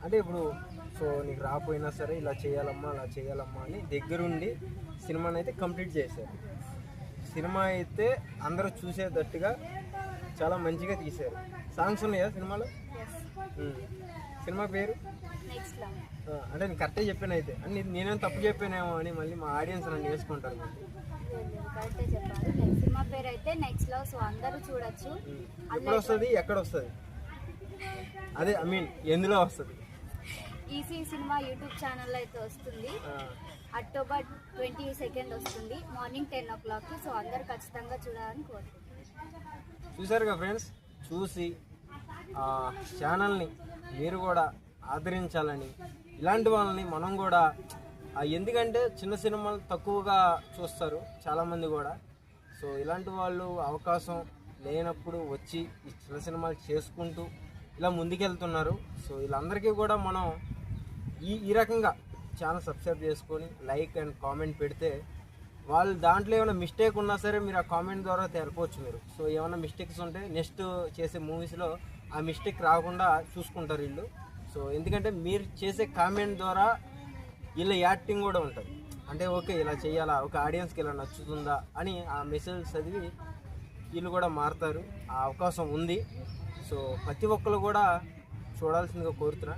అంటే ఇప్పుడు సో నీకు రాకపోయినా సరే ఇలా చేయాలమ్మా అలా చేయాలమ్మా అని దగ్గరుండి సినిమాని అయితే కంప్లీట్ చేశారు. సినిమా అయితే అందరూ చూసేటట్టుగా చాలా మంచిగా తీశారు. సాంగ్స్ ఉన్నాయా సినిమాలో? సినిమా పేరు అంటే నేను కరెక్టే చెప్పాను అయితే అని నేనేం తప్పు చెప్పానేమో అని మళ్ళీ మా ఆడియన్స్ నన్ను వేసుకుంటారు. కరెక్టే చెప్పారు. సినిమా పేరు అయితే నెక్స్ట్ లవ్. సో అందరూ చూడొచ్చు. ఎప్పుడు వస్తుంది, ఎక్కడ వస్తుంది, అదే ఐ మీన్ ఎందులో వస్తుంది? ఈసీ సినిమా యూట్యూబ్ ఛానల్లో అయితే వస్తుంది. అక్టోబర్ 22 వస్తుంది, మార్నింగ్ 10 o'clock. సో అందరు ఖచ్చితంగా చూడాలని కోరుకుంటున్నాను. చూసారుగా ఫ్రెండ్స్, చూసి ఛానల్ని మీరు కూడా ఆదరించాలని, ఇలాంటి వాళ్ళని మనం కూడా, ఎందుకంటే చిన్న సినిమాలు తక్కువగా చూస్తారు చాలామంది కూడా. సో ఇలాంటి వాళ్ళు అవకాశం లేనప్పుడు వచ్చి ఈ చిన్న సినిమాలు చేసుకుంటూ ఇలా ముందుకెళ్తున్నారు. సో వీళ్ళందరికీ కూడా మనం ఈ రకంగా ఛానల్ సబ్స్క్రైబ్ చేసుకొని లైక్ అండ్ కామెంట్ పెడితే వాళ్ళు దాంట్లో ఏమైనా మిస్టేక్ ఉన్నా సరే మీరు ఆ కామెంట్ ద్వారా తెలపవచ్చు మీరు. సో ఏమైనా మిస్టేక్స్ ఉంటే నెక్స్ట్ చేసే మూవీస్లో ఆ మిస్టేక్ రాకుండా చూసుకుంటారు వీళ్ళు. సో ఎందుకంటే మీరు చేసే కామెంట్ ద్వారా వీళ్ళ యాక్టింగ్ కూడా ఉంటుంది. అంటే ఓకే ఇలా చేయాలా, ఒక ఆడియన్స్కి ఇలా నచ్చుతుందా అని ఆ మెసేజ్ చదివి వీళ్ళు కూడా మారుతారు. ఆ అవకాశం ఉంది. సో ప్రతి ఒక్కరు కూడా చూడాల్సిందిగా కోరుతున్నా.